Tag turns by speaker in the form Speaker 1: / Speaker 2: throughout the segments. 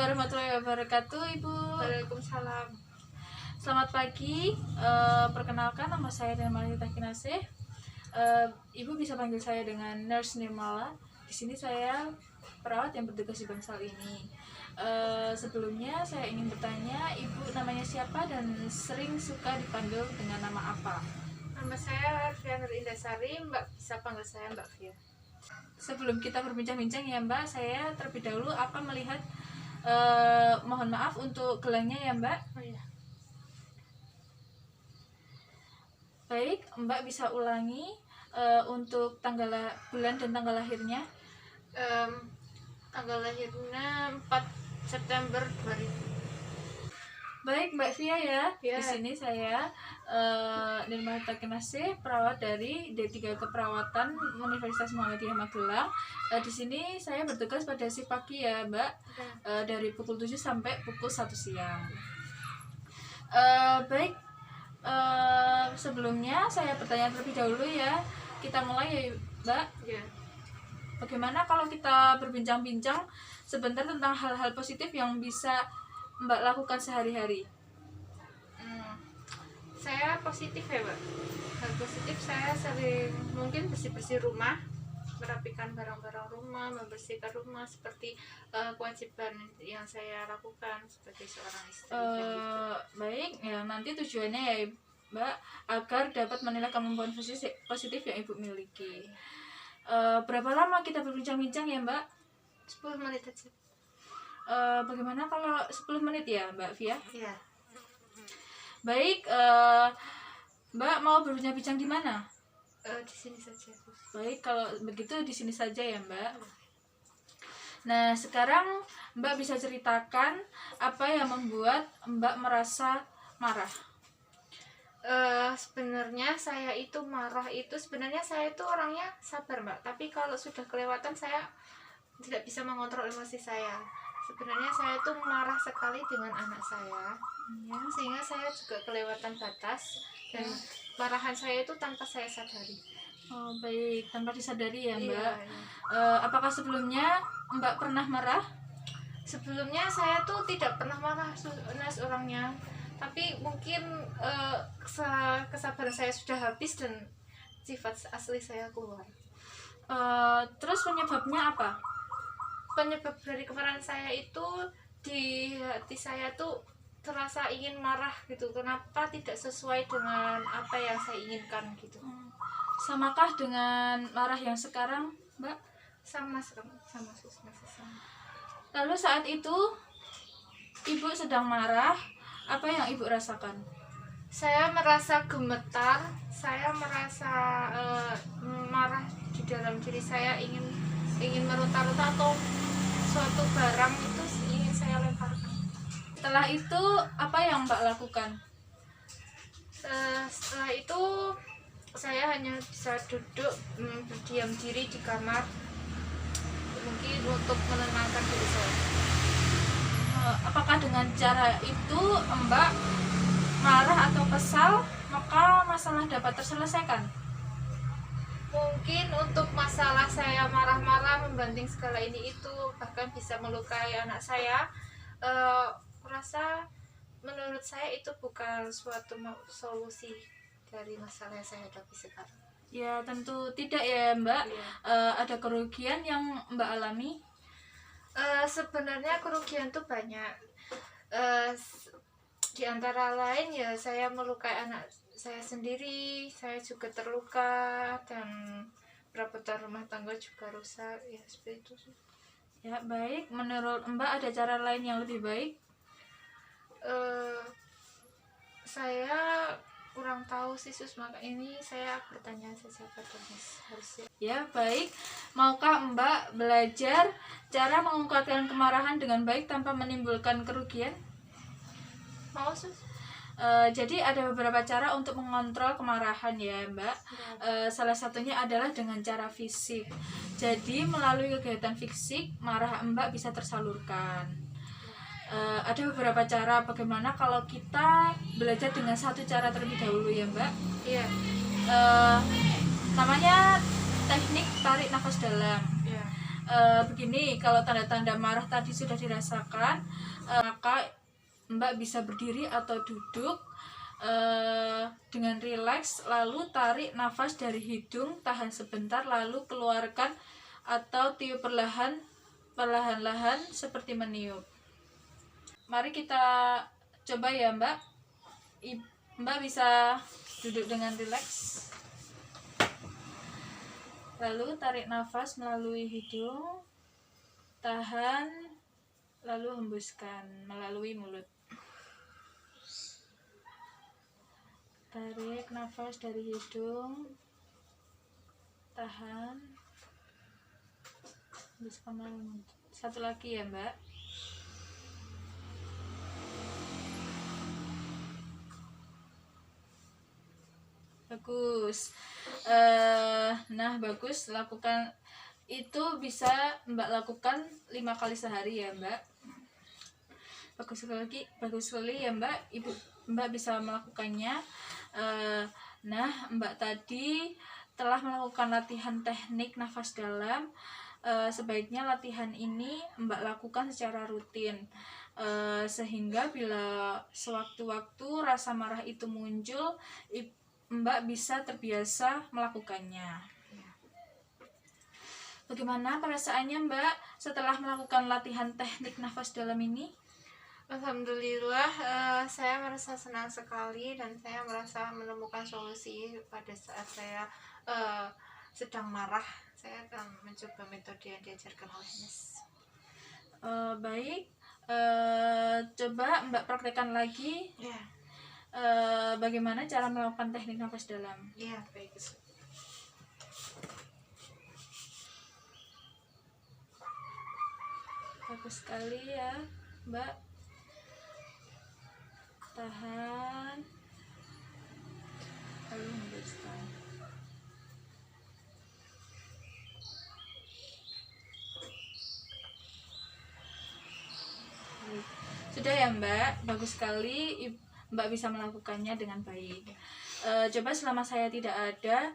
Speaker 1: warahmatullahi wabarakatuh, Ibu.
Speaker 2: Waalaikumsalam.
Speaker 1: Selamat pagi. Perkenalkan, nama saya Nirmala Kinasih. Ibu bisa panggil saya dengan Nurse Nirmala. Di sini saya perawat yang bertugas di bangsal ini. Sebelumnya saya ingin bertanya, Ibu namanya siapa dan sering suka dipanggil dengan nama apa?
Speaker 2: Nama saya Fia Nur Indasari, Mbak bisa panggil saya Mbak Fia.
Speaker 1: Sebelum kita berbincang-bincang ya Mbak, saya terlebih dahulu melihat mohon maaf untuk gelangnya ya Mbak.
Speaker 2: Oh iya.
Speaker 1: Baik, Mbak bisa ulangi untuk bulan dan tanggal lahirnya.
Speaker 2: Tanggal lahirnya 4 September 2000.
Speaker 1: Baik Mbak Fia ya.
Speaker 2: Ya.
Speaker 1: Di sini saya Nirmala Kinasih, perawat dari D3 Keperawatan Universitas Muhammadiyah Magelang. Di sini saya bertugas pada shift pagi ya Mbak, dari pukul 7 sampai pukul 1 siang. Baik, sebelumnya saya bertanya terlebih dahulu ya. Kita mulai ya Mbak.
Speaker 2: Ya.
Speaker 1: Bagaimana kalau kita berbincang-bincang sebentar tentang hal-hal positif yang bisa Mbak lakukan sehari-hari?
Speaker 2: Saya positif ya Mbak. Hal positif saya sering mungkin bersih-bersih rumah, merapikan barang-barang rumah, membersihkan rumah seperti kewajiban yang saya lakukan sebagai seorang istri.
Speaker 1: Baik, ya nanti tujuannya ya Mbak agar dapat menilai kemampuan positif yang Ibu miliki. Berapa lama kita berbincang-bincang ya Mbak?
Speaker 2: 10 menit aja.
Speaker 1: Bagaimana kalau 10 menit ya Mbak Fia?
Speaker 2: Iya.
Speaker 1: Baik, Mbak mau berbincang-bincang di mana?
Speaker 2: Di sini saja.
Speaker 1: Baik, kalau begitu di sini saja ya Mbak. Nah, sekarang Mbak bisa ceritakan apa yang membuat Mbak merasa marah?
Speaker 2: Sebenarnya saya itu marah itu sebenarnya saya itu orangnya sabar Mbak, tapi kalau sudah kelewatan saya tidak bisa mengontrol emosi saya. Sebenarnya saya itu marah sekali dengan anak saya, sehingga saya juga kelewatan batas dan marahan saya itu tanpa saya sadari.
Speaker 1: Oh baik, tanpa disadari ya Mbak.
Speaker 2: Iya.
Speaker 1: Apakah sebelumnya Mbak pernah marah?
Speaker 2: Sebelumnya saya tuh tidak pernah marah orangnya, tapi mungkin kesabaran saya sudah habis dan sifat asli saya keluar.
Speaker 1: Terus penyebabnya apa?
Speaker 2: Penyebab dari kemarahan saya itu di hati saya tuh terasa ingin marah gitu. Kenapa tidak sesuai dengan apa yang saya inginkan gitu.
Speaker 1: Samakah dengan marah yang sekarang, Mbak?
Speaker 2: Sama.
Speaker 1: Lalu saat itu Ibu sedang marah, apa yang Ibu rasakan?
Speaker 2: Saya merasa gemetar, saya merasa marah di dalam diri saya, ingin meronta-ronta atau suatu barang itu ingin saya lemparkan.
Speaker 1: Setelah itu apa yang Mbak lakukan?
Speaker 2: Setelah itu saya hanya bisa duduk berdiam diri di kamar, mungkin untuk menenangkan diri saya.
Speaker 1: Apakah dengan cara itu Mbak marah atau kesal maka masalah dapat terselesaikan?
Speaker 2: Mungkin untuk masalah saya marah-marah membanting segala ini itu bahkan bisa melukai anak saya, merasa menurut saya itu bukan suatu solusi dari masalah yang saya hadapi sekarang.
Speaker 1: Ya tentu tidak ya Mbak.
Speaker 2: Iya.
Speaker 1: Ada kerugian yang Mbak alami?
Speaker 2: Sebenarnya kerugian itu banyak. Di antara lain ya saya melukai anak saya sendiri, saya juga terluka dan perabotan rumah tangga juga rusak, ya seperti itu sih.
Speaker 1: Ya baik, menurut Mbak ada cara lain yang lebih baik?
Speaker 2: Saya kurang tahu sih Sus, maka ini saya bertanya saja pada Mas harusnya.
Speaker 1: Ya baik, maukah Mbak belajar cara mengungkapkan kemarahan dengan baik tanpa menimbulkan kerugian?
Speaker 2: Mau Sus?
Speaker 1: Jadi ada beberapa cara untuk mengontrol kemarahan ya Mbak. Salah satunya adalah dengan cara fisik. Jadi melalui kegiatan fisik marah Mbak bisa tersalurkan. Ada beberapa cara. Bagaimana kalau kita belajar dengan satu cara terlebih dahulu ya Mbak?
Speaker 2: Iya.
Speaker 1: Namanya teknik tarik nafas dalam.
Speaker 2: Iya.
Speaker 1: Begini, kalau tanda-tanda marah tadi sudah dirasakan, maka Mbak bisa berdiri atau duduk dengan rileks, lalu tarik nafas dari hidung, tahan sebentar, lalu keluarkan atau tiup perlahan-lahan seperti meniup. Mari kita coba ya Mbak. Mbak bisa duduk dengan rileks, lalu tarik nafas melalui hidung, tahan, lalu hembuskan melalui mulut. Tarik nafas dari hidung, tahan, hembuskan melalui mulut. Satu lagi ya Mbak. Bagus. Nah bagus, lakukan itu, bisa Mbak lakukan 5 kali sehari ya Mbak. Bagus sekali ya Mbak. Mbak bisa melakukannya. Nah Mbak tadi telah melakukan latihan teknik nafas dalam. Sebaiknya latihan ini Mbak lakukan secara rutin, sehingga bila sewaktu-waktu rasa marah itu muncul, Mbak bisa terbiasa melakukannya. Bagaimana perasaannya Mbak setelah melakukan latihan teknik nafas dalam ini?
Speaker 2: Alhamdulillah, saya merasa senang sekali dan saya merasa menemukan solusi pada saat saya sedang marah. Saya akan mencoba metode yang diajarkan oleh Miss.
Speaker 1: Baik, coba Mbak praktekkan lagi.
Speaker 2: Ya.
Speaker 1: Bagaimana cara melakukan teknik nafas dalam?
Speaker 2: Iya, baik.
Speaker 1: Bagus sekali ya Mbak. Tahan, lalu hembuskan. Sudah ya Mbak, bagus sekali. Mbak bisa melakukannya dengan baik. Coba selama saya tidak ada,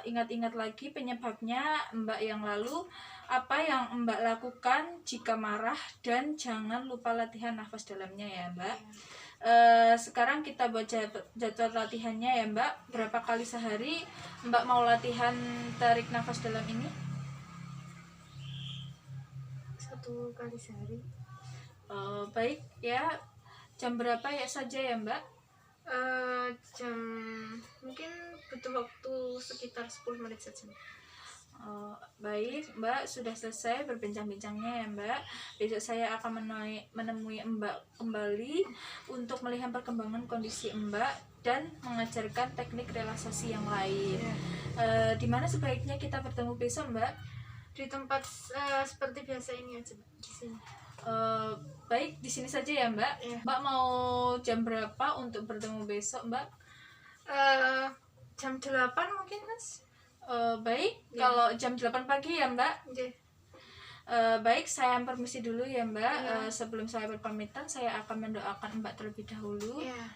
Speaker 1: ingat-ingat lagi penyebabnya Mbak yang lalu, apa yang Mbak lakukan jika marah, dan jangan lupa latihan nafas dalamnya ya Mbak. Sekarang kita buat jadwal latihannya ya Mbak. Berapa kali sehari Mbak mau latihan tarik nafas dalam ini?
Speaker 2: 1 kali sehari.
Speaker 1: Baik ya. Jam berapa ya saja ya Mbak?
Speaker 2: Jam mungkin butuh waktu sekitar 10 menit saja.
Speaker 1: Baik Mbak, sudah selesai berbincang-bincangnya ya Mbak. Besok saya akan menemui Mbak kembali untuk melihat perkembangan kondisi Mbak dan mengajarkan teknik relaksasi yang lain. Di mana sebaiknya kita bertemu besok Mbak?
Speaker 2: Di tempat seperti biasa ini aja, di sini.
Speaker 1: Baik, di sini saja ya Mbak.
Speaker 2: Ya.
Speaker 1: Mbak mau jam berapa untuk bertemu besok Mbak?
Speaker 2: Jam 8 mungkin Mas.
Speaker 1: Baik,
Speaker 2: Ya.
Speaker 1: kalau jam 8 pagi ya Mbak.
Speaker 2: Ya.
Speaker 1: Baik, saya permisi dulu ya Mbak.
Speaker 2: Ya.
Speaker 1: Sebelum saya berpamitan, saya akan mendoakan Mbak terlebih dahulu.
Speaker 2: Ya.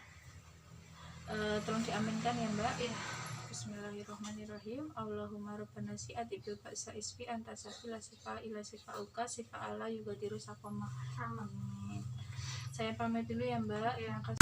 Speaker 1: Tolong diaminkan ya Mbak.
Speaker 2: Ya.
Speaker 1: Bismillahirrahmanirrahim. Allahumma rabbana si'ati bil ba'sa isfi anta safila sifa ila sifa uka sifa ala yugadiru sakoma. Amin. Saya pamit dulu ya Mbak. Terima kasih.